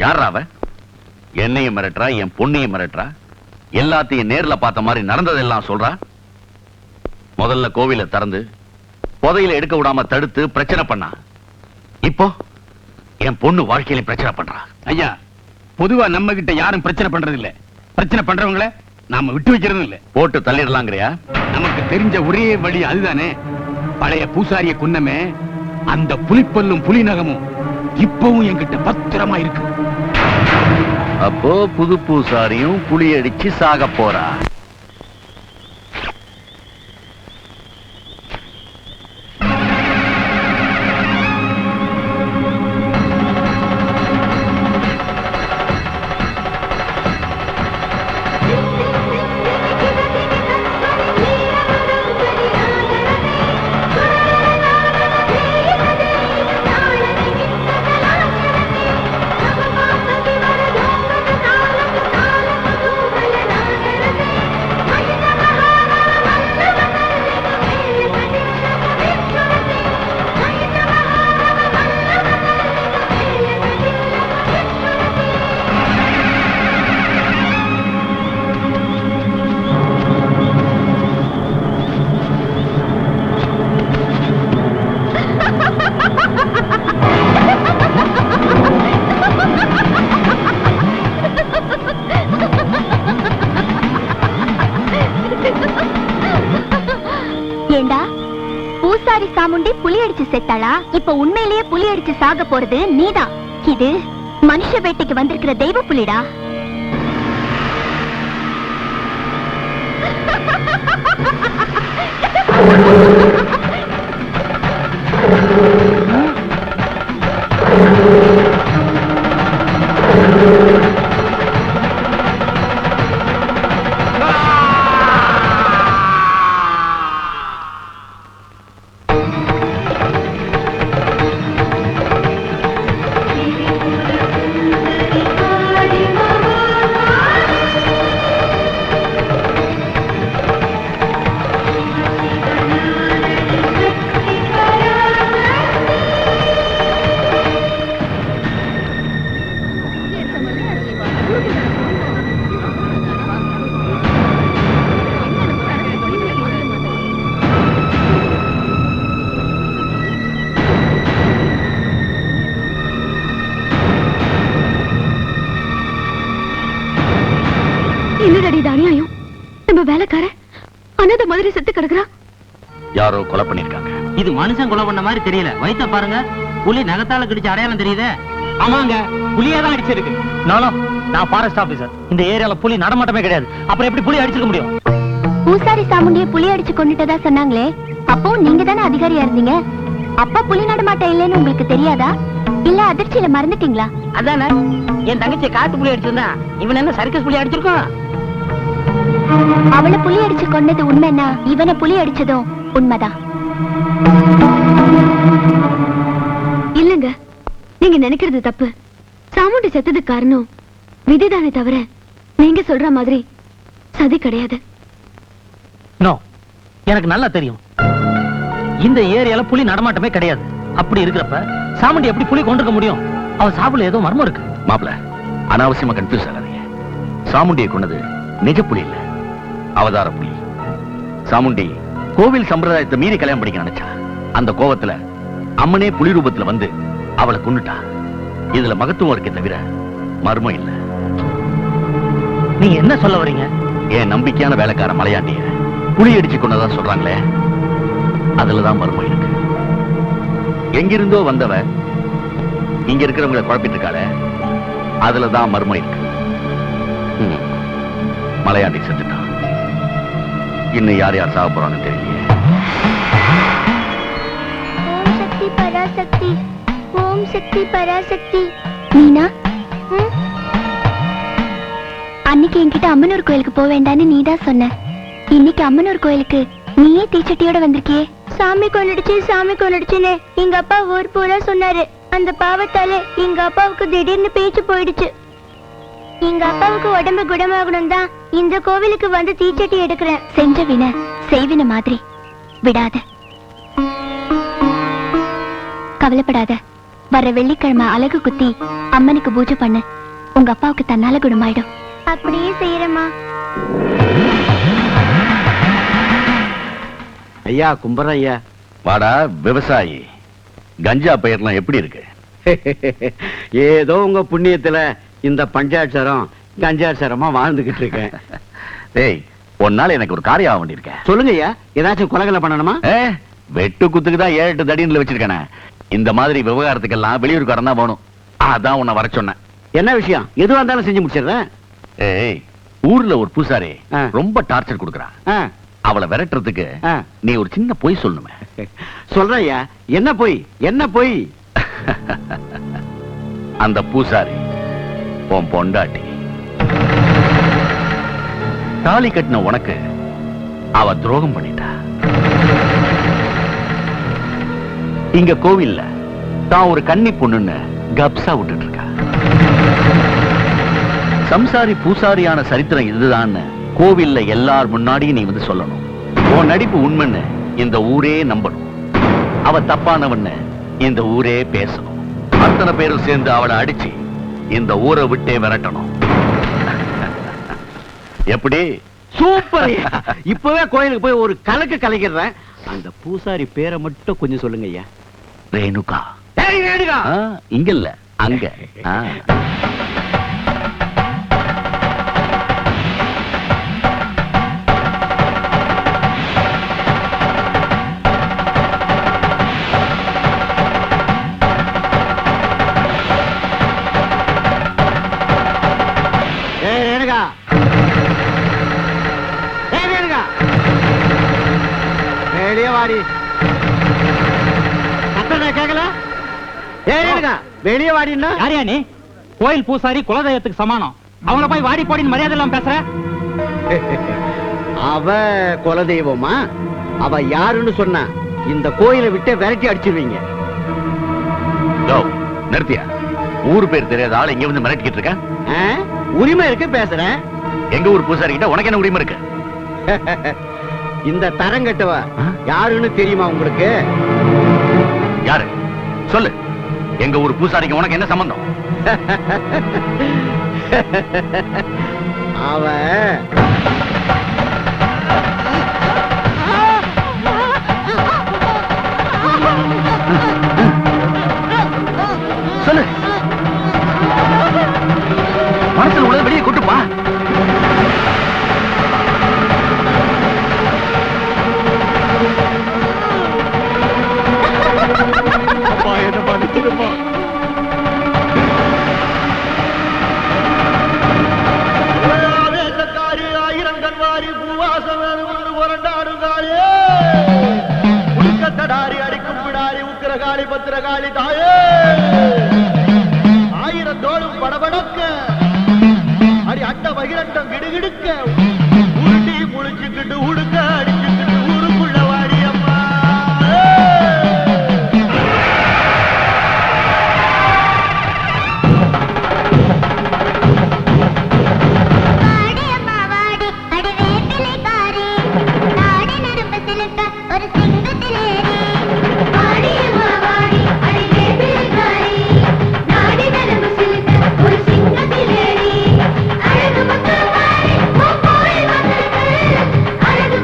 யாரா அவ? என்னையும் மிரட்டுறா, என் பொண்ணையும் மிரட்டுறா, எல்லாத்தையும் நேர்ல பார்த்த மாதிரி நடந்ததெல்லாம் சொல்றா. முதல்ல கோவில திறந்து புதையில எடுக்க விடாம தடுத்து பிரச்சனை பண்ணா. இப்போ என் பொண்ணு வாழ்க்கையில பிரச்சனை பண்றா. ஐயா, பொதுவா நம்ம கிட்ட யாரும் பிரச்சனை பண்றது இல்ல. பிரச்சனை பண்றவங்கள நாம விட்டு வைக்கிறது இல்ல. போட்டு தள்ளிடலாங்கிறியா? நமக்கு தெரிஞ்ச ஒரே வழி அதுதானே. பழைய பூசாரிய குன்னமே அந்த புலிப்பல்லும் புலி நகமும் இப்பவும் என்கிட்ட பத்திரமா இருக்கு. அப்போ புது பூசாரியும் புலி அடிச்சு சாக போறா. சாமுண்டி புலி அடிச்சு செத்தாளா? இப்ப உண்மையிலேயே புலி அடிச்சு சாக போறது நீதான். இது மனுஷ வேட்டைக்கு வந்திருக்கிற தெய்வ புலிடா. யாரோ கொலை பண்ணிருக்காங்க. இது மனுஷன் கொலை பண்ண மாதிரி தெரியல. வயித்த பாருங்க, புலி நகத்தால கடிச்ச அடையாளம் தெரியுதே. ஆமாங்க, புலியே தான் அடிச்சிருக்கு. நான் ஃபாரஸ்ட் ஆபீசர். இந்த ஏரியால புலி நடமாட்டமே கிடையாது. அப்புறம் எப்படி புலி அடிச்சிருக்க முடியும்? பூசாரி சாமுண்டியை புலி அடிச்சு கொண்டுட்டதா சொன்னாங்களே, அப்போ நீங்க தானே அதிகாரியா இருந்தீங்க. அப்பா புலி நடமாட்டம் இல்லைன்னு உங்களுக்கு தெரியாதா? இல்ல அதிர்ச்சியில மறந்துட்டீங்களா? அதானே, என் தங்கச்சி காட்டு புலி அடிச்சிருந்தா இவன் என்ன சர்க்கஸ் புலி அடிச்சிருக்கோம்? அவளை புலி அடிச்சு கொண்டது உண்மைன்னா இவனை புலி அடிச்சதும் உண்மைதான். இல்லங்க, நீங்க நினைக்கிறது தப்பு. சாமுண்டி செத்ததுக்கு காரணம் விதிதானே தவிர நீங்க சொல்ற மாதிரி சதி கிடையாது. நோ, எனக்கு நல்லா தெரியும் இந்த ஏரியால புலி நடமாட்டமே கிடையாது. அப்படி இருக்கிறப்ப சாமுண்டி எப்படி புலி கொண்டிருக்க முடியும்? அவன் சாப்பிடல ஏதோ மர்மம் இருக்கு. மாப்பிள, அனாவசியமா கன்ஃபியூஸ் ஆகாதீங்க. சாமுண்டியை கொண்டது நிஜ புலி இல்ல, அவதார புலி. சாமுண்டி கோவில் சம்பிரதாயத்தை மீறி கல்யாணம் படிக்க நினைச்சா. அந்த கோவத்துல அம்மனே புலி ரூபத்துல வந்து அவளை கொன்னுட்டா. இதுல மகத்துவம் இருக்கே தவிர மர்மம் இல்ல. நீங்க என்ன சொல்ல வரீங்க? என் நம்பிக்கையான வேலைக்கார மலையாண்டிய புலி அடிச்சு கொண்டதா சொல்றாங்களே, அதுலதான் மர்மம் இருக்கு. எங்கிருந்தோ வந்தவ இங்க இருக்கிறவங்களை குழப்பிட்டு இருக்காளே, அதுலதான் மர்மம் இருக்கு. மலையாண்டி செத்துட்டான். இன்னும் யார் யார் சாக போறான்னு தெரியலையே. ஓம் சக்தி பராசக்தி, ஓம் சக்தி பராசக்தி. மீனா, அன்னைக்கு என்கிட்ட அம்மனூர் கோயிலுக்கு போக வேண்டான்னு நீதான் சொன்ன. இன்னைக்கு அம்மனூர் கோயிலுக்கு நீயே தீச்சட்டியோட வந்திருக்கியே. சாமி கொண்டுடுச்சுன்னு எங்க அப்பா ஊர் பூரா சொன்னாரு. அந்த பாவத்தால எங்க அப்பாவுக்கு திடீர்னு பேச்சு போயிடுச்சு. எங்க அப்பாவுக்கு உடம்பு குணமாகணும் தான் இந்த கோவிலுக்கு வந்து தீச்சட்டி எடுக்கிறேன். செஞ்ச வின செய்வின மாதிரி விடாத. கவலைப்படாத, வர வெள்ளிக்கிழமை அலகு குத்தி அம்மனுக்கு பூஜை பண்ணு. உங்க அப்பாவுக்கு தன்னால குணமாயிடும். அப்படியே செய்யறமா. ஐயா கும்பரம் ஐயா. வாடா விவசாயி, கஞ்சா பயிர்லாம் எப்படி இருக்கு? ஏதோ உங்க புண்ணியத்துல இந்த பஞ்சாட்சரம் கஞ்சாட்சரமா வாழ்ந்துகிட்டு இருக்கேன். டேய், ஒன்னால எனக்கு ஒரு காரியம் ஆக வேண்டியிருக்கேன். சொல்லுங்க ஐயா, ஏதாச்சும் கொலைகளை பண்ணணுமா? வெட்டு குத்துக்கு தான் 7-8 தடியன்ல வச்சிருக்கேன். இந்த மாதிரி விவகாரத்துக்கெல்லாம் வெளியூர்காரன் தான் வேணும். அதான் உன்னை வர சொன்னேன். என்ன விஷயம்? எதுவா இருந்தாலும் செஞ்சு முடிச்சிடுறேன். ஏய், ஊர்ல ஒரு பூசாரி ஆ. ரொம்ப டார்ச்சர் கொடுக்கறான். ஆ, அவளை விரட்டுறதுக்கு ஆ. நீ ஒரு சின்ன பொய் சொல்லணுமே. சொல்றேன் ஐயா. என்ன போய் என்ன போய்? அந்த பூசாரி உன் பொண்டாட்டி. தாலி கட்டின உனக்கு அவ துரோகம் பண்ணிட்டா. இங்க கோவில்ல தான் ஒரு கன்னி பொண்ணுன்னு கப்சா விட்டுட்டு இருக்கா. சம்சாரி பூசாரியான சரித்திரம் இதுதான்னு கோவில்ல எல்லார் முன்னாடியும் நீ வந்து சொல்லணும். உன் நடிப்பு உண்மைன்னு இந்த ஊரே நம்பணும். அவ தப்பானவன்னு இந்த ஊரே பேசணும். அத்தனை பேரும் சேர்ந்து அவளை அடிச்சு இந்த ஊரை விட்டே விரட்டணும். எப்படி? சூப்பர் ஐயா. இப்பவே கோயிலுக்கு போய் ஒரு கலக்கு கலக்கிறேன். அந்த பூசாரி பேரை மட்டும் கொஞ்சம் சொல்லுங்க ஐயா. ரேணுகா. ஏய் ரேணுகா. இங்க இல்ல, அங்க. ஏய் ரேணுகா. ஏய் ரேணுகா. வெளியே வாடி. கத்தனை கேக்கல? ஏய் ரேணுகா, வெளியே வாடின்னா? யாரையா நீ? கோயில் பூசாரி குலதெய்வத்துக்கு சமானம். அவங்கள போய் வாடி போடின்னு மரியாதை எல்லாம் பேசுற? அவ குலதெய்வமா? அவ யாருன்னு சொன்னா இந்த கோயிலை விட்டு விரட்டி அடிச்சிருவீங்க. நிறுத்தியா? ஊரு பேர் தெரியாத ஆள் இங்க வந்து மிரட்டிக்கிட்டு இருக்க? ஆ? உரிமை இருக்கு பேசுறேன். எங்க ஊர் பூசாரி கிட்ட உனக்கு என்ன உரிமை இருக்கு? இந்த தரங்கட்டவ யாருன்னு தெரியுமா உங்களுக்கு? யாரு சொல்லு. எங்க ஊர் பூசாரிக்கு உனக்கு என்ன சம்பந்தம்? அவ சொல்லு. மனசுல உள்ளத வெளியே கொட்டுப்பா. என்ன பண்ணிச்சிருப்பா? ஆயிரங்கன்வாரி பூவாசம் புரண்டாடுகாலே உடுக்கத்தடாரி அடிக்கும் பிடாரி உக்கிரகாளி பத்திரகாளி தாயே ஆயிரத்தோடும் படபடக்க அடி அட்ட பகிரண்டம் கிடுகிடுக்க உருட்டி முழிச்சுக்கிட்டு உடுக்க அடிச்சுக்கிட்டு ஊருக்குள்ள வாடியம்மா. அழகு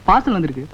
பார்சல் வந்திருக்கு.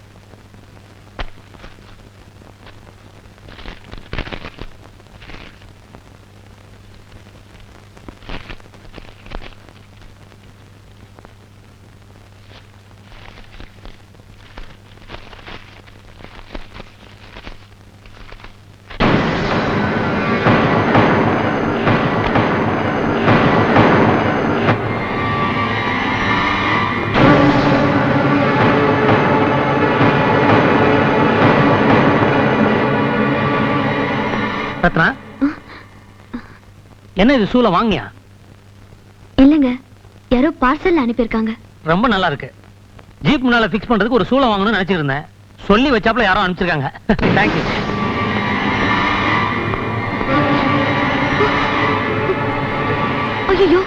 ரத்னா, என்ன இது சூளை வாங்கியா? இல்லங்க, யாரோ பார்சல் அனுப்பியிருக்காங்க. ரொம்ப நல்லா இருக்கு. ஜீப் முன்னால பிக்ஸ் பண்றதுக்கு ஒரு சூளை வாங்கணும்னு நினைச்சிட்டு இருந்தேன். சொல்லி வச்சாப்ல யாரோ அனுப்பிச்சிருக்காங்க. தேங்க்யூ. ஐயோ,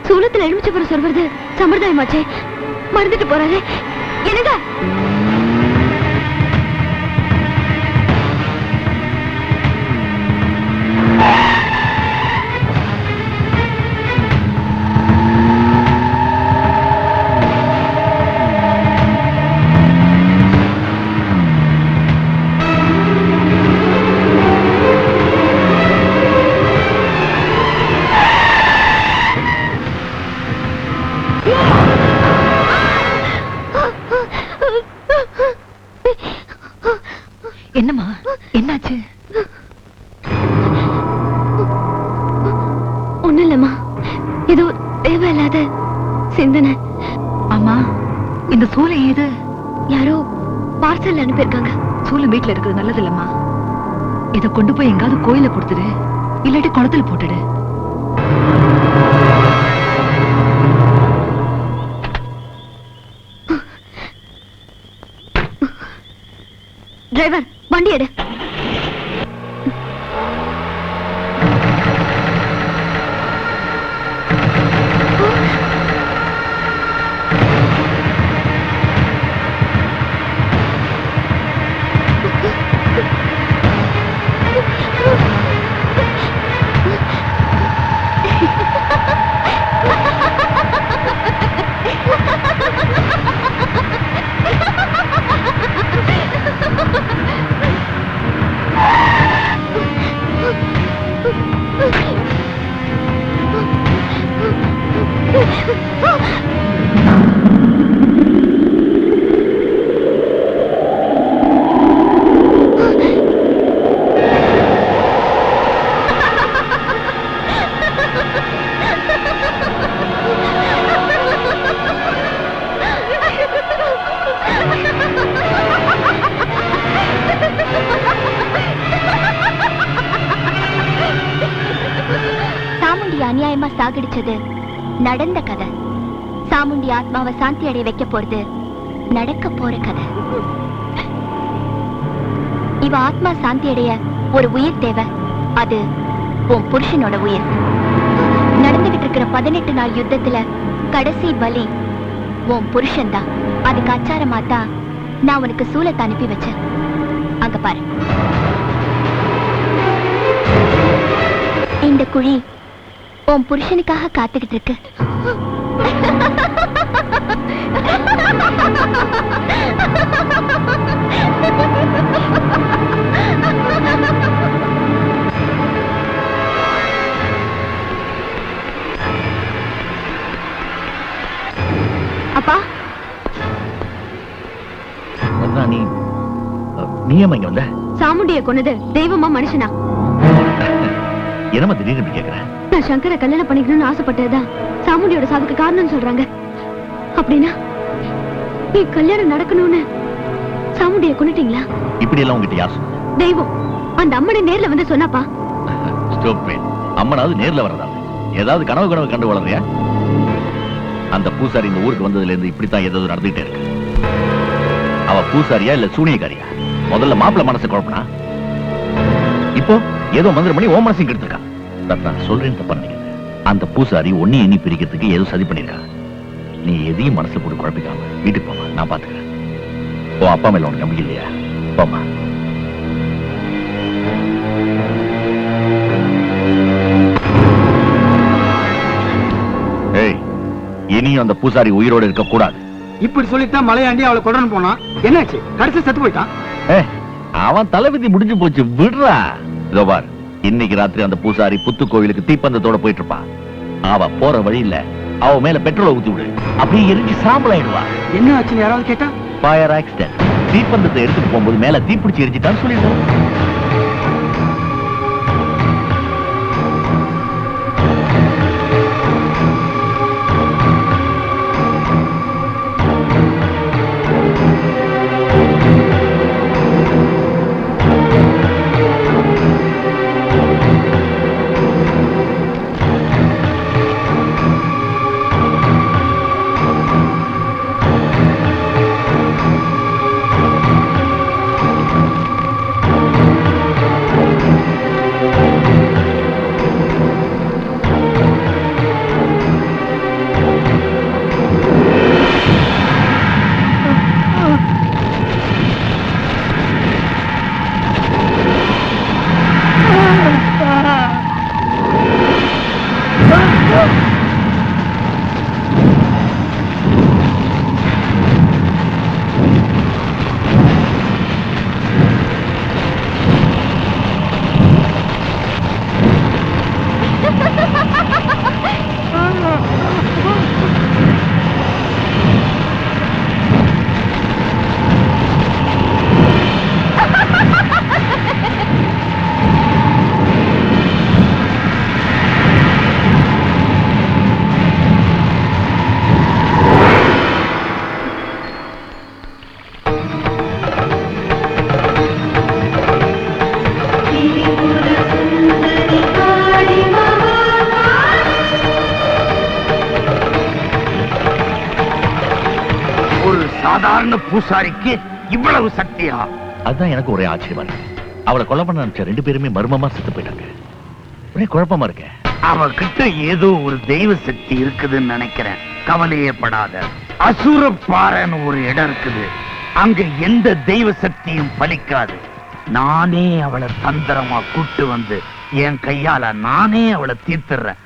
சூளத்துல எலுமிச்சம்பழம் சொல்வது சம்பிரதாயமாச்சே, மறந்துட்டு போறாரு. என்னங்க? என்னம்மா, என்னாச்சு? ஒண்ணும் இல்லம்மா, ஏதோ தேவையில்லாத சிந்தனை. ஆமா, இந்த சூளை ஏது? யாரோ பார்சல் அனுப்பியிருக்காங்க. சூளை வீட்டுல இருக்கிறது நல்லது இல்லம்மா. இதை கொண்டு போய் எங்காவது கோயில கொடுத்துடு, இல்லாட்டி குளத்துல போட்டுடு. டிரைவர், வண்டி எடு. அநியாயமா சாகடிச்சது நடந்த கதை. சாமுண்டி ஆத்மாவை சாந்தி அடைய வைக்க போறது நடக்க போற கதை. இவ ஆத்மா சாந்தி அடைய ஒரு உயிர் தேவை. அது உன் புருஷனோட உயிர். நடந்துகிட்டு இருக்கிற 18 நாள் யுத்தத்துல கடைசி பலி உன் புருஷன் தான். அதுக்கு அச்சாரமாத்தான் நான் உனக்கு சூலத்தை அனுப்பி வச்சேன். அங்க பாரு, இந்த குழி உன் புருஷனுக்காக காத்துக்கிட்டு இருக்கு. அப்பா, நீ ஏமா இங்க வந்த? சாமுண்டியை கொன்னது தெய்வமா மனுஷனா? என்னமா திடீர்னு கேக்குறேன்? நான் சங்கரை கல்யாணம் பண்ணிக்கணும்னு ஆசைப்பட்டதுதான் சாமுண்டியோட சாவுக்கு காரணம்னு சொல்றாங்க. அப்படின்னா நீ கல்யாணம் நடக்கணும்னு சாமுண்டியை கொன்னுட்டீங்களா? இப்படி எல்லாம் உங்ககிட்ட யார் சொன்னா? தெய்வம் அந்த அம்மனை நேர்ல வந்து சொன்னாப்பா. அம்மனாவது நேர்ல வரதா? ஏதாவது கனவு கண்டு வளர்றியா? அந்த பூசாரி இந்த ஊருக்கு வந்ததுல இருந்து இப்படித்தான் ஏதாவது நடந்துகிட்டே இருக்கு. அவ பூசாரியா இல்ல சூனியக்காரியா? முதல்ல மாப்பிள்ள மனசை குழப்பனா, இப்போ ஏதோ மந்திரம் பண்ணி ஓ மனசையும் கெடுத்திருக்கா. நான் சொல்றேன், தப்பா நினைக்கிறேன். அந்த பூசாரி ஒன்னி எண்ணி பிரிக்கிறதுக்கு ஏதோ சதி பண்ணிருக்கா. நீ எதையும் மனசுல போட்டு குழப்பிக்காம வீட்டுக்கு போமா, நான் பாத்துக்கிறேன். ஓ அப்பா மேல உனக்கு நம்பிக்கை இல்லையா? போமா. ஏய், இனியும் அந்த பூசாரி உயிரோடு இருக்க கூடாது. இப்படி சொல்லித்தான் மலையாண்டி அவளை கொண்டு போனான். என்னாச்சு? கடைசி செத்து போயிட்டான். அவன் தலைவிதி முடிஞ்சு போச்சு, விடுறா. இதோ பார், இன்னைக்கு ராத்திரி அந்த பூசாரி புத்து கோவிலுக்கு தீப்பந்தத்தோட போயிட்டு இருப்பான். அவ போற வழியில அவ மேல பெட்ரோலை ஊத்தி விடு, அப்படியே எரிஞ்சு சாம்பல் ஆயிடுவா. என்ன ஆச்சுன்னு யாராவது கேட்டா? Fire accident. தீப்பந்தத்தை எடுத்துட்டு போகும்போது மேல தீப்பிடிச்சு எரிஞ்சிட்டான்னு சொல்லிடுவோம். சாதாரண பூசாரிக்கு இவ்வளவு சக்தியா? அதுதான் எனக்கு ஒரே ஆச்சரியமா இருக்கு. அவளை கொலை பண்ண நினைச்ச 2 பேருமே மர்மமா செத்து போயிட்டாங்க. ஒரே குழப்பமா இருக்க. அவகிட்ட ஏதோ ஒரு தெய்வ சக்தி இருக்குதுன்னு நினைக்கிறேன். கவலையப்படாத. அசுரப்பாறைன்னு ஒரு இடம் இருக்குது. அங்க எந்த தெய்வ சக்தியும் பலிக்காது. நானே அவளை தந்திரமா கூட்டு வந்து என் கையால நானே அவளை தீர்த்துறேன்.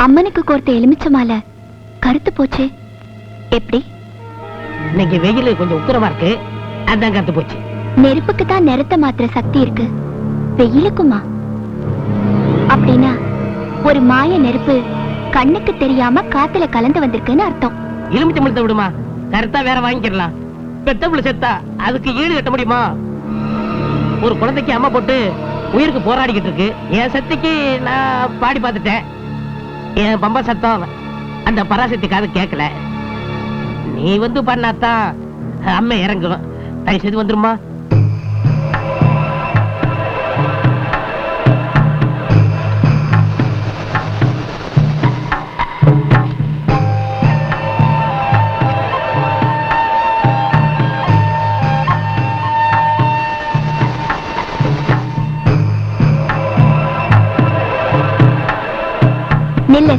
அம்மனுக்கு கோர்த்த எலுமிச்ச மாலை கருத்து போச்சு. எப்படி? இன்னைக்கு வெயில் கொஞ்சம் உக்கிரமா இருக்கு, அதான் கருத்து போச்சு. நெருப்புக்கு தான் நிறத்தை மாத்திர சக்தி இருக்கு, வெயிலுக்குமா? அப்படின்னா ஒரு மாய நெருப்பு கண்ணுக்கு தெரியாம காத்துல கலந்து வந்திருக்குன்னு அர்த்தம். எலுமிச்சை மலத்தை விடுமா, கருத்தா வேற வாங்கிக்கலாம். பெத்தப்புள்ள செத்தா அதுக்கு ஈடு கட்ட முடியுமா? ஒரு குழந்தைக்கு அம்மா போட்டு உயிருக்கு போராடிக்கிட்டு இருக்கு. என் சக்திக்கு நான் பாடி பார்த்துட்டேன். என் பம்பா சத்தம் அந்த பராசக்தி காது கேட்கல. நீ வந்து பண்ணாதான் அம்மை இறங்கும். தயவு செய்து வந்துருமா? நில்லு.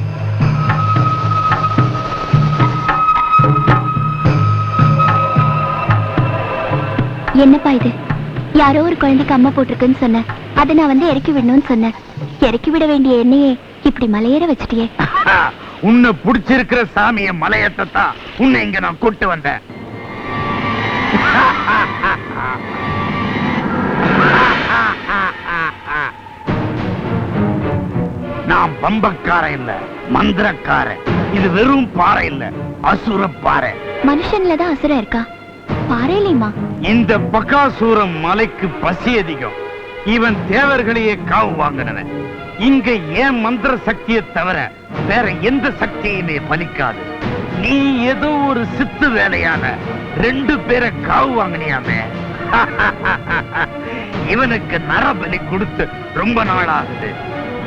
என்னப்பா இது? யாரோ ஒரு குழந்தைக்கு அம்மா போட்டிருக்குன்னு சொன்ன, அதை நான் வந்து இறக்கி விடணும்னு சொன்னேன். இறக்கி விட வேண்டிய எண்ணெயே இப்படி மலையேற வச்சிட்டியே. உன்னை புடிச்சிருக்கிற சாமிய மலையத்தான் உன்னை இங்க நான் கூட்டு வந்தேன். நான் பம்பக்காரன் இல்ல, மந்திரக்காரன். இது வெறும் பாறை இல்ல, அசுர பாறை. மனுஷன்லதான் அசுரம் இருக்கா, பாறையிலையுமா? இந்த பகாசூரம் மலைக்கு பசி அதிகம். இவன் தேவர்களையே காவு வாங்கினவன். இங்க ஏன் மந்திர சக்தியை தவிர வேற எந்த சக்தியுமே பலிக்காது. நீ ஏதோ ஒரு சித்து வேலையான 2 பேரை காவு வாங்கினியாமே. இவனுக்கு நரபலி கொடுத்து ரொம்ப நாள் ஆகுது.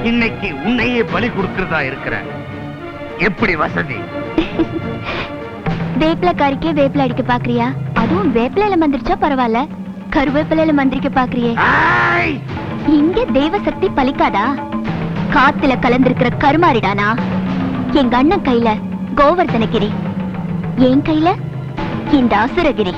இன்னைக்கு உன்னையே பலி கொடுக்கிறதா இருக்கிற. எப்படி வசதி? வேப்பிலக்காரிக்கே வேப்பில அடிக்க பாக்குறியா? அதுவும் வேப்பிலையில மந்திரிச்சா பரவாயில்ல, கருவேப்பிலையில மந்திரிக்க பாக்குறியே. இங்க தெய்வ சக்தி பலிக்காதா? காத்துல கலந்திருக்கிற கருமாறிடானா? எங்க அண்ணன் கையில கோவர்தனகிரி, என் கையில இந்த அசுரகிரி.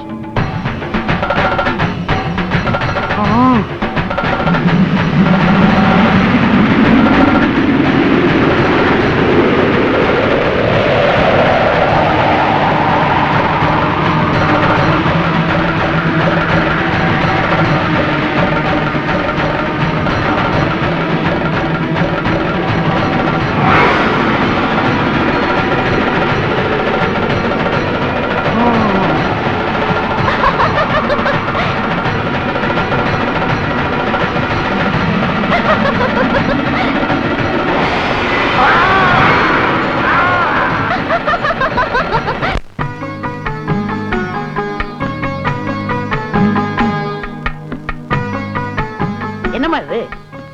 என்னம்மா இது?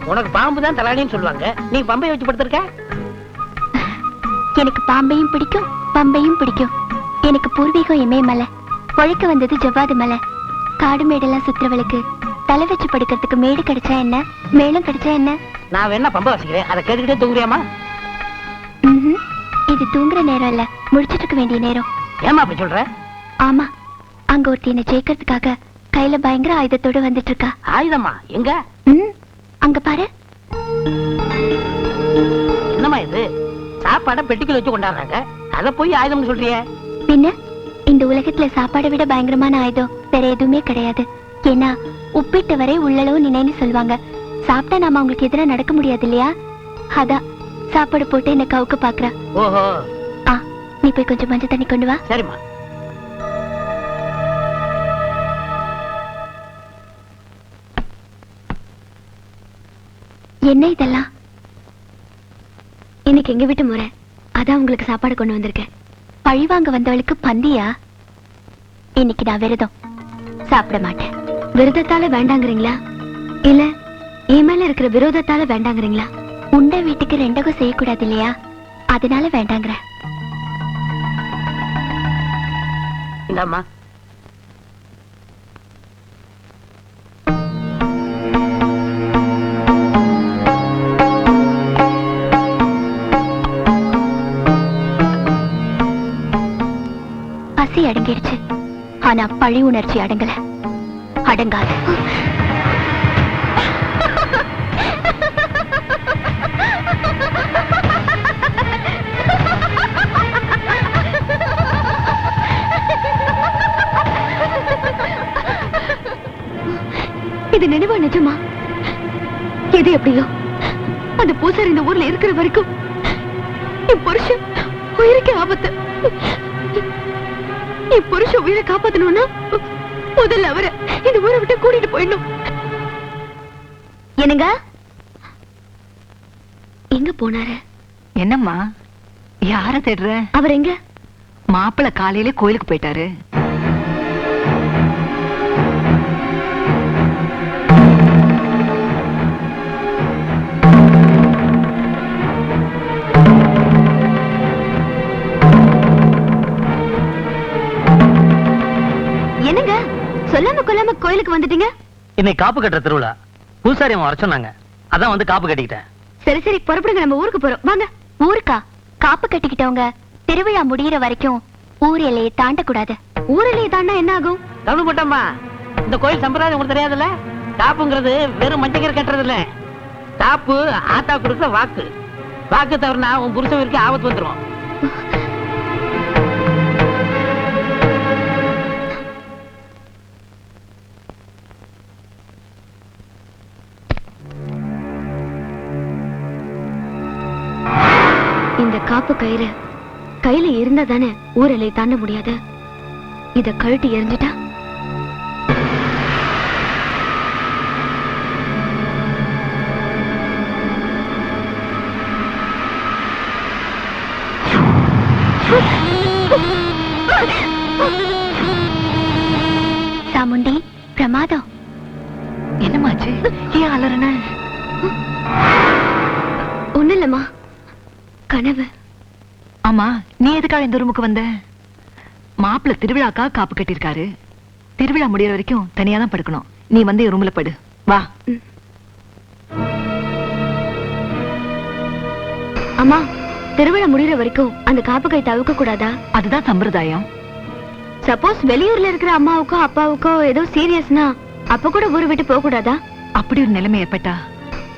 உனக்கு பாம்பு தான் தலாடின்னு சொல்லுவாங்க, நீ பம்பை வச்சு படுத்திருக்க. எனக்கு பாம்பையும் பிடிக்கும், பம்பையும் பிடிக்கும். எனக்கு பூர்வீகம் இமயமலை, பொழைக்க வந்தது ஜவ்வாது மலை. காடு மேடெல்லாம் சுத்துறவளுக்கு தலை வச்சு படுக்கிறதுக்கு மேடு கிடைச்சா என்ன, மேலும் கிடைச்சா என்ன? நான் வேணா பம்பை வச்சுக்கிறேன், அதை கேட்டுக்கிட்டே தூங்குறியாமா? ம்ஹும். இது தூங்குற நேரம் இல்ல, முடிச்சிட்டு இருக்க வேண்டிய நேரம். ஏமா அப்படி சொல்ற? ஆமா, அங்க ஒருத்தி என்ன ஜெயிக்கிறதுக்காக கையில பயங்கர ஆயுதத்தோட வந்துட்டு இருக்கா. ஆயுதமா? எங்க? அங்க பாரு. என்னம்மா இது? சாப்பாட பெட்டிக்குள்ள வச்சு கொண்டாடுறாங்க, அத போய் ஆயுதம்னு சொல்றிய? பின்ன இந்த உலகத்துல சாப்பாடை விட பயங்கரமான ஆயுதம் வேற எதுவுமே கிடையாது. ஏன்னா உப்பிட்ட வரை உள்ளளவு நினைன்னு சொல்லுவாங்க. சாப்பிட்டா நாம அவங்களுக்கு எதிராக நடக்க முடியாது இல்லையா? அதான் சாப்பாடு போட்டு என்ன கவுக்க பாக்குறா. ஓஹோ. நீ போய் கொஞ்சம் மஞ்சள் தண்ணி கொண்டு வா. சரிம்மா. என்ன இதெல்லாம்? இன்னைக்கு எங்க வீட்டு முறை, அதான் உங்களுக்கு சாப்பாடு கொண்டு வந்திருக்கேன். பழி வாங்க வந்தவளுக்கு பந்தியா? இன்னைக்கு நான் விரதம், சாப்பிட மாட்டேன். விரதத்தால வேண்டாங்கிறீங்களா, இல்ல என் மேல இருக்கிற விரோதத்தால வேண்டாங்கிறீங்களா? உண்ட வீட்டுக்கு ரெண்டகம் செய்யக்கூடாது இல்லையா, அதனால வேண்டாங்கிற. இந்தாம்மா. பசி அடங்கிடுச்சு, ஆனா பழி உணர்ச்சி அடங்கல, அடங்காது. இது நினைவா நிஜமா? எது எப்படியோ அந்த பூசாரி இந்த ஊர்ல இருக்கிற வரைக்கும் என் புருஷன் உயிருக்கு ஆபத்து. என் புருஷன் உயிரை காப்பாத்தணும்னா முதல்ல அவரை இந்த ஊரை விட்டு கூட்டிட்டு போயிடணும். என்னங்க, எங்க போனாரு? என்னம்மா, யார தேடுற? அவர் எங்க? மாப்பிள்ளை காலையிலே கோயிலுக்கு போயிட்டாரு. என்னங்க சொல்லாம கொல்லாம கோயிலுக்கு வந்துட்டீங்க? இன்னைக்கு காப்பு கட்டுற திருவிழா, பூசாரி அம்மா வர சொன்னாங்க, அதான் வந்து காப்பு கட்டிக்கிட்டேன். சரி சரி புறப்படுங்க, நம்ம ஊருக்கு போறோம், வாங்க. ஊருக்கா? காப்பு கட்டிக்கிட்டவங்க திருவிழா முடியிற வரைக்கும் ஊர் எல்லையை தாண்டக்கூடாது. ஊர் எல்லையை தாண்டா என்ன ஆகும்? தமிழ் போட்டம்மா, இந்த கோயில் சம்பிரதாயம் உங்களுக்கு தெரியாதுல்ல? காப்புங்கிறது வெறும் மஞ்சக்கரை கட்டுறது இல்ல. காப்பு ஆத்தா கொடுக்குற வாக்கு. வாக்கு தவறுனா உன் புருஷன் வரைக்கும் ஆபத்து வந்துடும். இந்த காப்பு கயிறு கையில இருந்தா தானே ஊர் எல்லையை தாண்ட முடியாது. இத கழட்டி எரிஞ்சிட்டா சாமுண்டி, பிரமாதம். என்னமாச்சு? ஏன் அலறன? ஒண்ணு இல்லம்மா, கனவு. ஆமா, நீ எதுக்காக இந்த ரூமுக்கு வந்த? மாப்பிள்ளை திருவிழாக்கா காப்பு கட்டிருக்காரு. திருவிழா முடியற வரைக்கும் தனியா தான் படுக்கணும். நீ வந்து என் ரூம்ல படு, வா. அம்மா, திருவிழா முடிகிற வரைக்கும் அந்த காப்பு கயித்தை அவுக்க கூடாதா? அதுதான் சம்பிரதாயம். சப்போஸ் வெளியூர்ல இருக்கிற அம்மாவுக்கோ அப்பாவுக்கோ ஏதோ சீரியஸ்னா அப்ப கூட ஊரை விட்டு போக கூடாதா? அப்படி ஒரு நிலைமை ஏற்பட்டா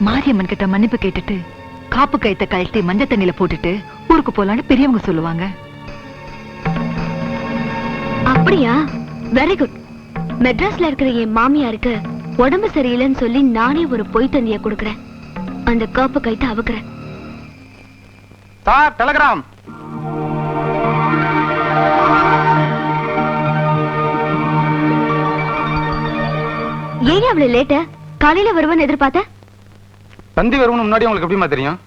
மாரியம்மன் கிட்ட மன்னிப்பு கேட்டுட்டு காப்பு கயித்தை கழட்டி மஞ்சள் தண்ணியில போட்டுட்டு ஊருக்கு போலான்னு பெரியவங்க சொல்லுவாங்க. அப்படியா? Very good. மெட்ராஸ்ல இருக்கிற என் மாமியாருக்கு உடம்பு சரியில்லைன்னு சொல்லி நானே ஒரு பொய் தந்திய கொடுக்கறேன். அந்த காப்பு கயித்தை அவுக்குறேன். Sir, Telegram. ஏன் அவ்வளவு லேட்ட? காலையில வருவான்னு எதிர்பார்த்த? தந்தி வரும்னு முன்னாடி உங்களுக்கு எப்படிமா தெரியும்?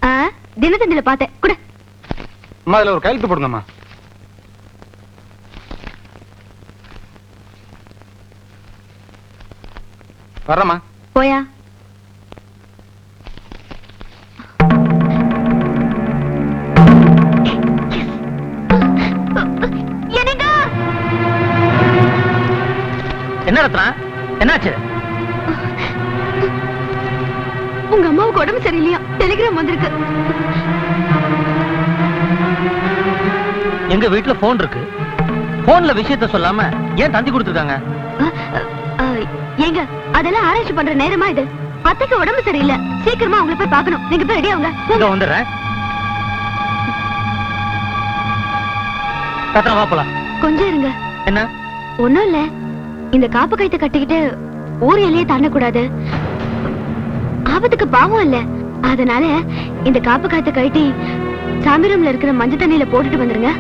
தினத்தந்தில பார்த்தேன். கூட அம்மா அதுல ஒரு கையெழுத்து போடுங்கம்மா. வரமா போயா. என்ன ரத்னா, என்னாச்சு? உங்க அம்மாவுக்கு உடம்பு சரியில்லையா? டெலிகிராம் வந்திருக்கு. எங்க வீட்டுல போன் இருக்கு. போன்ல விஷயத்த சொல்லாம ஏன் தந்தி கொடுத்துருக்காங்க? ஏங்க, அதெல்லாம் ஆராய்ச்சி பண்ற நேரமா இது? அத்தைக்கு உடம்பு சரியில்லை, சீக்கிரமா அவங்களை போய் பார்க்கணும். நீங்க போய் ரெடியாவுங்க. வந்துடுறேன். ரத்னா வா போலாம். கொஞ்சம் இருங்க. என்ன? ஒண்ணும் இல்ல, இந்த காப்பு கயித்தை கட்டிக்கிட்டு ஊர் எல்லையே தாண்டக்கூடாது. ஆபத்துக்கு பாவம் இல்ல. அதனால இந்த காப்பு கயித்தை கட்டி சாமி ரூம்ல இருக்கிற மஞ்சள் தண்ணியில போட்டுட்டு வந்துருங்க.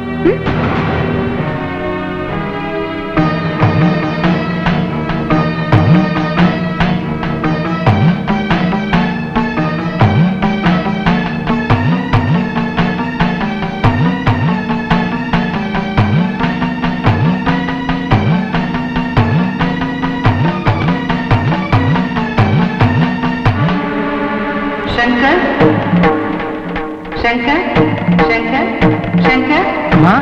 शंकर शंकर शंकर शंकर அம்மா,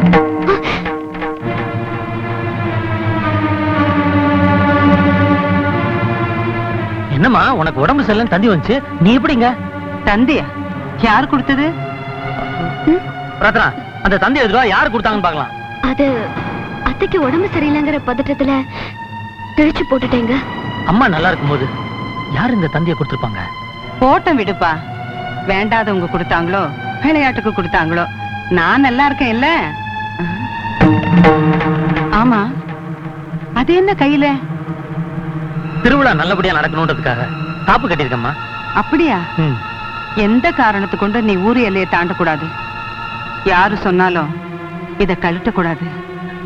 என்னம்மா உனக்கு உடம்பு சரியில்லைன்னு தந்தி வந்துச்சு, நீ எப்படிங்க? தந்தியா? யார் கொடுத்தது? ரத்னா, அந்த தந்தி எதுவா யாரு கொடுத்தாங்கன்னு பார்க்கலாம். அது அத்தைக்கு உடம்பு சரியில்லைங்கிற பதட்டத்துல கிழிச்சு போட்டுட்டேங்க. அம்மா நல்லா இருக்கும்போது யார் இந்த தந்தியை கொடுத்திருப்பாங்க? போட்டம் விடுப்பா. வேண்டாதவங்க கொடுத்தாங்களோ விளையாட்டுக்கு கொடுத்தாங்களோ, நான் நல்லா இருக்கேன் இல்ல? ஆமா, அது என்ன கையில? திருவிழா நல்லபடியா நடக்கணும்ன்றதுக்காக காப்பு கட்டியிருக்கம்மா. அப்படியா? எந்த காரணத்தை கொண்டு நீ ஊரு எல்லையை தாண்டக்கூடாது. யாரு சொன்னாலும் இத கழட்டக்கூடாது.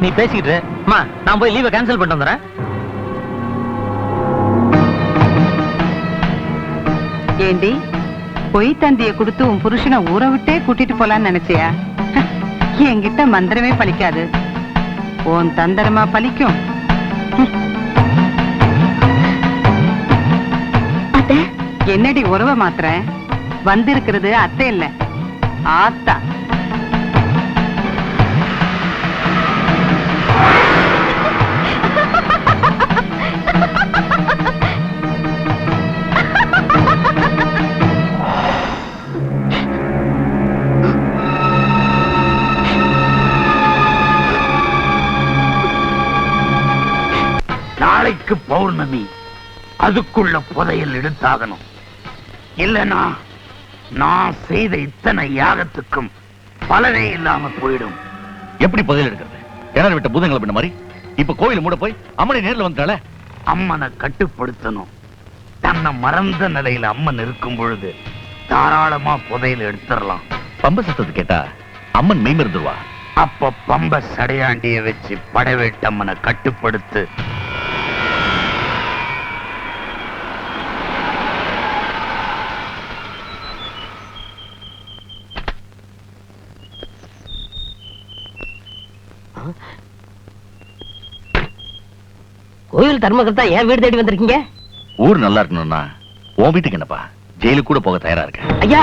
நீ பேசிக்கிட்டு அம்மா, நான் போய் லீவை கேன்சல் பண்ணிட்டு வந்துடுறேன். ஏண்டி, பொய் தந்திய கொடுத்து உன் புருஷனை ஊரை விட்டே கூட்டிட்டு போலான்னு நினைச்சியா? என்கிட்ட மந்திரமே பலிக்காது, உன் தந்திரமா பலிக்கும். என்னடி உறவை மாத்திர? வந்திருக்கிறது அத்தை இல்ல, ஆத்தா. நாளைக்கு பௌர்ணமி, அதுக்குள்ள புதையல் எடுத்தாகணும். இல்லனா நான் செய்த இத்தனை யாகத்துக்கும் பலனே இல்லாம போயிடும். எப்படி புதையல் எடுக்கிறது? கிணறு விட்ட பூதங்களை பண்ண மாதிரி இப்ப கோயில் மூட போய் அம்மனை நேர்ல வந்துட்டால. அம்மனை கட்டுப்படுத்தணும். தன்னை மறந்த நிலையில அம்மன் இருக்கும் பொழுது தாராளமா புதையல் எடுத்துடலாம். பம்ப சத்தத்தை கேட்டா அம்மன் மெய்மருந்துருவா. அப்ப பம்ப சடையாண்டிய வச்சு படைவேட்டம்மனை கட்டுப்படுத்து. கோயில் தர்மகர்த்தா ஏன் வீடு தேடி வந்திருக்கீங்க? ஊர் நல்லா இருக்கணும்னா உன் வீட்டுக்கு என்னப்பா, ஜெயிலுக்கு கூட போக தயாரா இருக்க. ஐயா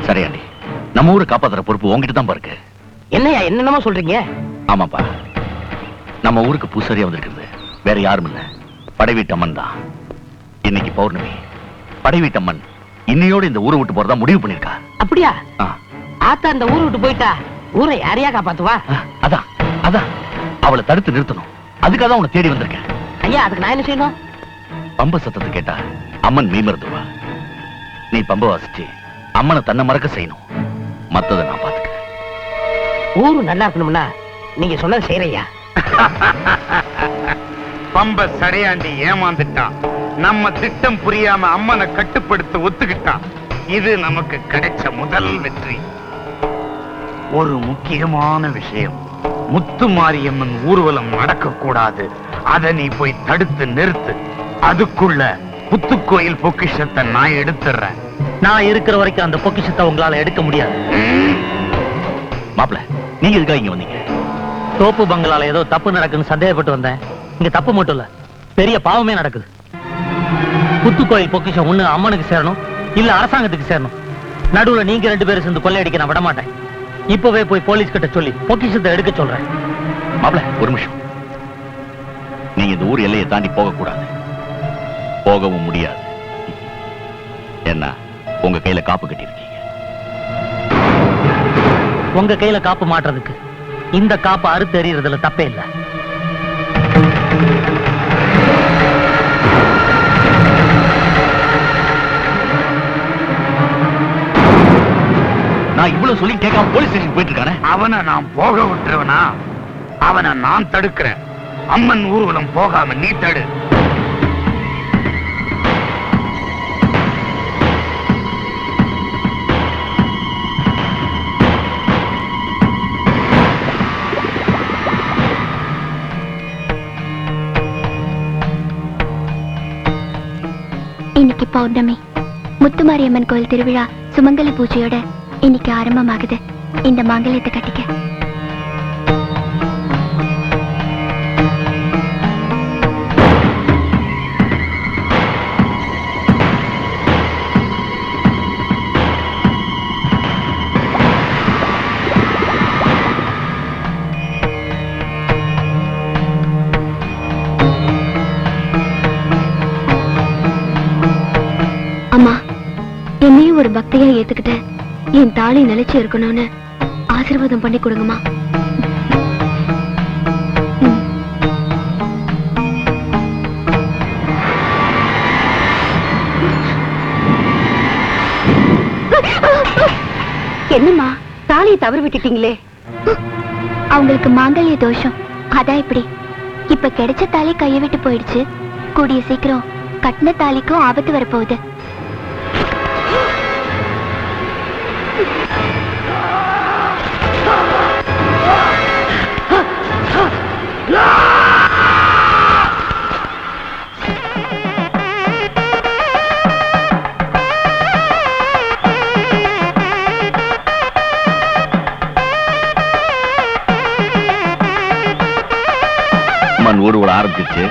சரியாண்டி, நம்ம ஊரை காப்பாத்துற பொறுப்பு உங்ககிட்ட தான் இருக்கு. என்னையா என்னென்னமோ சொல்றீங்க? ஆமாப்பா, நம்ம ஊருக்கு பூசாரியா வந்திருக்கிறது வேற யாரும் இல்ல, படைவீட்டம்மன் தான். இன்னைக்கு பௌர்ணமி. படைவீட்டம்மன் இன்னையோட இந்த ஊரை விட்டு போறதா முடிவு பண்ணிருக்கா. அப்படியா? ஆத்தா அந்த ஊரு விட்டு போயிட்டா ஊரை யாரையா காப்பாத்துவா? அதான் அதான் அவளை தடுத்து நிறுத்தணும். அதுக்காக தான் உன்னை தேடி வந்திருக்கேன். ஐயா, அதுக்கு நான் என்ன செய்யணும்? பம்ப சத்தத்தை கேட்டா அம்மன் மீமருதுவா. நீ பம்ப வாசிச்சு அம்மனை தன்னை மறக்க செய்யணும். மத்ததை நான் பாத்துக்கிறேன். ஊரு நல்லா இருக்கணும்னா நீங்க சொன்னது செய்யறையா? பம்ப சடையாண்டி ஏமாந்துட்டான். நம்ம திட்டம் புரியாம அம்மனை கட்டுப்படுத்த ஒத்துக்கிட்டான். இது நமக்கு கிடைச்ச முதல் வெற்றி. ஒரு முக்கியமான விஷயம், முத்துமாரியம்மன் ஊர்வலம் நடக்கக்கூடாது. அதை நீ போய் தடுத்து நிறுத்து. அதுக்குள்ள புத்துக்கோயில் பொக்கிஷத்தை நான் எடுத்துறேன். நான் இருக்கிற வரைக்கும் அந்த பொக்கிஷத்தை உங்களால எடுக்க முடியாது. மாப்பிள, நீங்க எதுக்காக இங்க வந்தீங்க? தோப்பு பங்களால ஏதோ தப்பு நடக்குன்னு சந்தேகப்பட்டு வந்தேன். இங்க தப்பு மட்டும் இல்ல, பெரிய பாவமே நடக்குது. புத்துக்கோயில் பொக்கிஷம் ஒண்ணு அம்மனுக்கு சேரணும், இல்ல அரசாங்கத்துக்கு சேரணும். நடுவுல நீங்க 2 பேரும் சேர்ந்து கொள்ளையடிக்க நான் விட மாட்டேன். இப்பவே போய் போலீஸ் கிட்ட சொல்லி பொக்கிஷத்தை எடுக்க சொல்றேன். மாப்பிள, ஒரு நிமிஷம். நீங்க இந்த ஊர் எல்லையை தாண்டி போக கூடாது, போகவும் முடியாது. என்ன, உங்க கையில காப்பு கட்டி இருக்கீங்க. உங்க கையில காப்பு மாட்டுறதுக்கு இந்த காப்பு அறுத்து எறியறதுல தப்பே இல்ல. நான் இவ்வளவு சொல்லி கேட்காம போலீஸ் ஸ்டேஷன் போயிட்டு இருக்கானே. அவனை நான் போக விட்டுருவனா? அவனை நான் தடுக்கிறேன். அம்மன் ஊர்வலம் போகாம நீ தடு. இன்னைக்கு பௌர்ணமி. முத்துமாரியம்மன் கோயில் திருவிழா சுமங்கலி பூஜையோட இன்னைக்கு ஆரம்பமாகுது. இந்த மாங்கல்யத்தை கட்டிக்க. அம்மா, என்னையும் ஒரு பக்தியா ஏத்துக்கிட்டு என் தாலி நிலைச்சு இருக்கணும்னு ஆசீர்வாதம் பண்ணி கொடுங்கம்மா. என்னம்மா, தாலியை தவறு விட்டுட்டீங்களே? அவங்களுக்கு மாங்கல்ய தோஷம், அதான் இப்படி. இப்ப கிடைச்ச தாலி கையை விட்டு போயிடுச்சு. கூடிய சீக்கிரம் கட்டின தாலிக்கும் ஆபத்து வரப்போகுது. அம்மன் ஊர்வலம் ஆரம்பிச்சிருச்சு.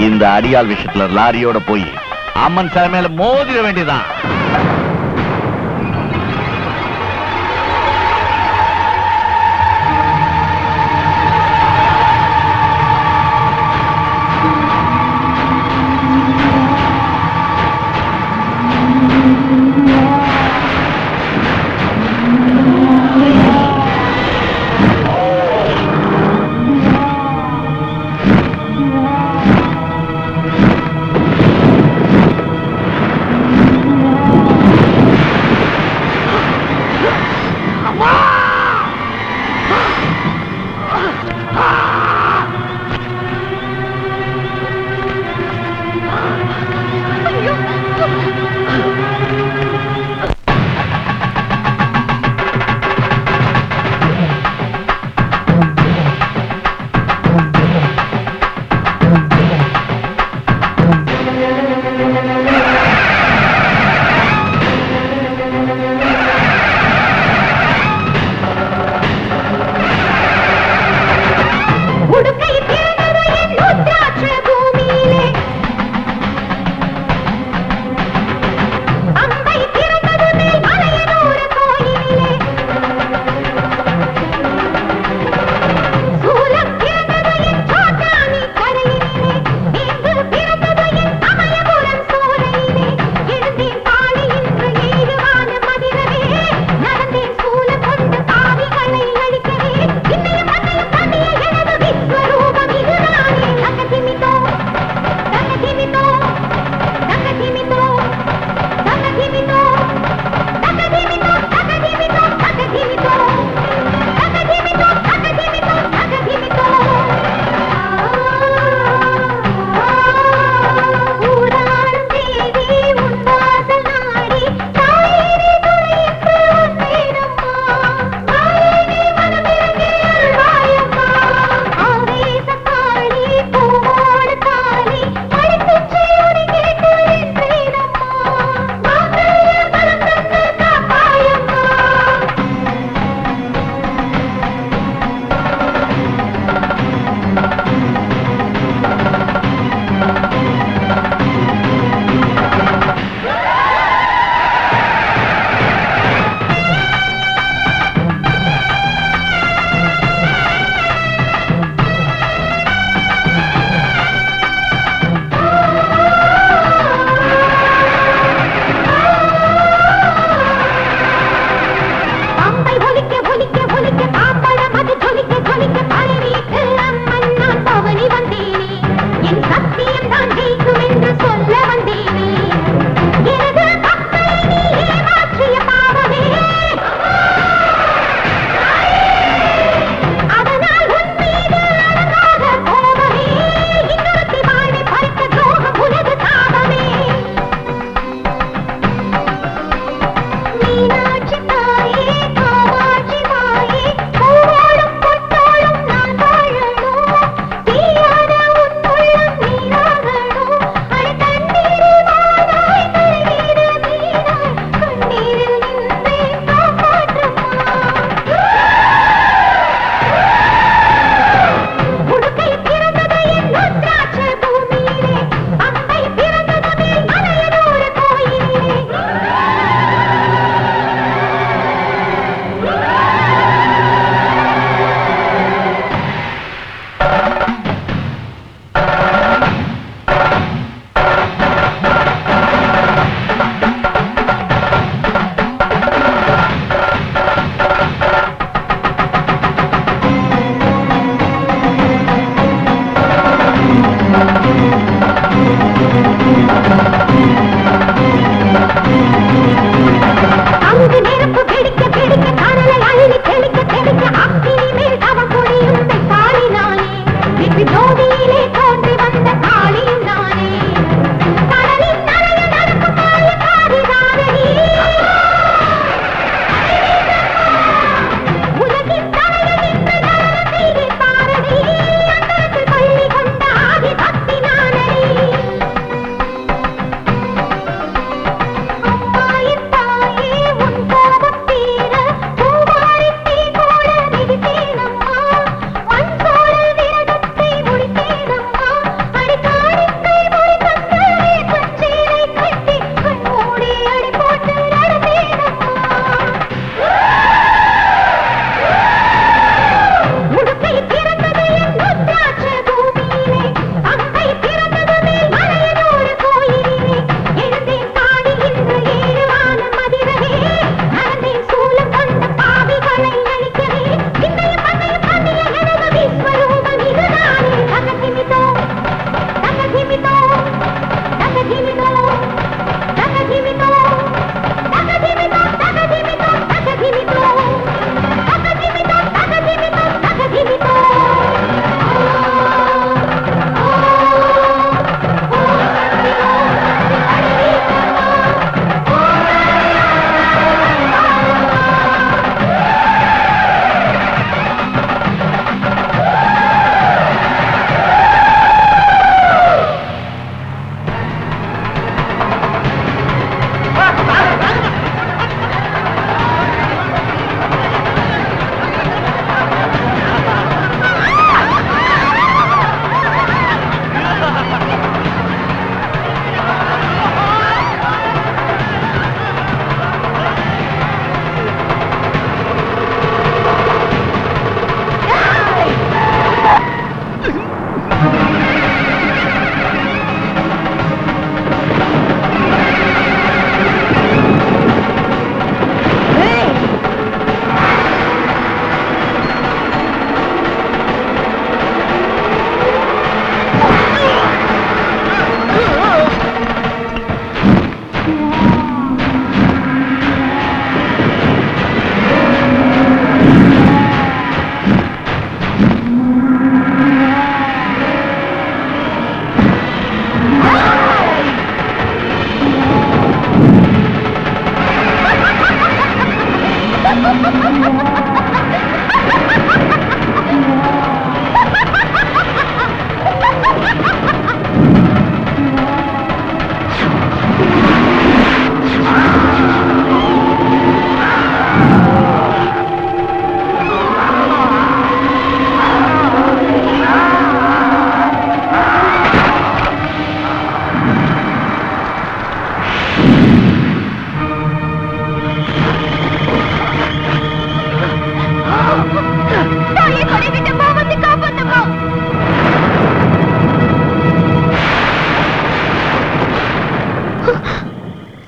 இந்த அடியாள் விஷயத்துல லாரியோட போய் அம்மன் சிலை மேல மோதிர வேண்டியதான்.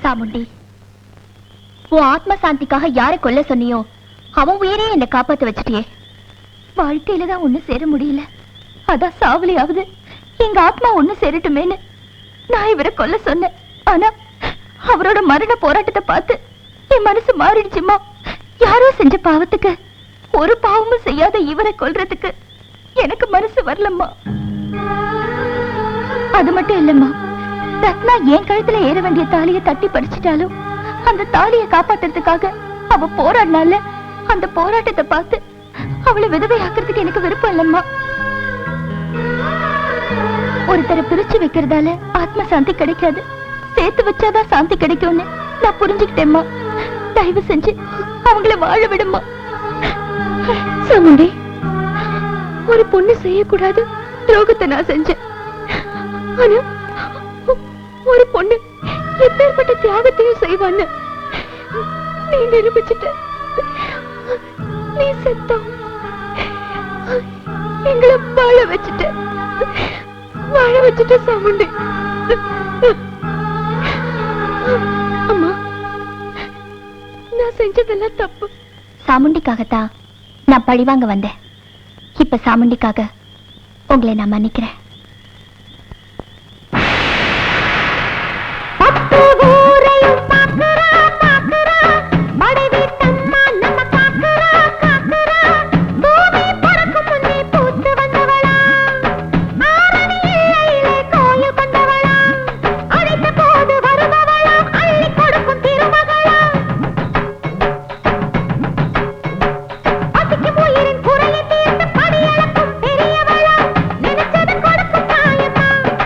சாமுண்டி, உன் ஆத்ம சாந்திக்காக யாரை கொல்ல சொன்னியோ அவன் உயிரையே என்னை காப்பாத்த வச்சுட்டியே. வாழ்க்கையில தான் ஒண்ணு சேர முடியல, அதான் சாவலியாவது எங்க ஆத்மா ஒண்ணு சேரட்டுமேன்னு நான் இவரை கொல்ல சொன்னேன். ஆனா அவரோட மரண போராட்டத்தை பார்த்து என் மனசு மாறிடுச்சுமா. யாரோ செஞ்ச பாவத்துக்கு ஒரு பாவமும் செய்யாத இவரை கொல்றதுக்கு எனக்கு மனசு வரலம்மா. அது மட்டும் இல்லம்மா, ரத்னா என் கழுத்துல ஏற வேண்டிய தாலியை தட்டி படிச்சிட்டாலும் அந்த தாலியை காப்பாத்துறதுக்காக அவ போராடினால அந்த போராட்டத்தை பார்த்து அவளை விதவையாக்குறதுக்கு எனக்கு விருப்பம் இல்லம்மா. ஒருத்தரை பிரிச்சு வைக்கிறதால ஆத்ம சாந்தி கிடைக்காது, சேர்த்து வச்சாதான் சாந்தி கிடைக்கும்னு நான் புரிஞ்சுக்கிட்டேம்மா. தயவு செஞ்சு அவங்கள வாழ விடுமா. சாமுண்டி, ஒரு பொண்ணு செய்யக்கூடாது துரோகத்தை நான் செஞ்சேன். ஆனா ஒரு பொண்ணு எப்பேற்பட்ட தியாகத்தையும் செய்வான்னு நீ நிரூபிச்சுட்ட. நீ செத்தோம் எங்களை வாழ வச்சுட்ட சாமுண்டி. அம்மா, நான் செஞ்சதெல்லாம் தப்பு. சாமுண்டிக்காகத்தான் நான் பழிவாங்க வந்தேன். இப்ப சாமுண்டிக்காக உங்களை நான் மன்னிக்கிறேன்.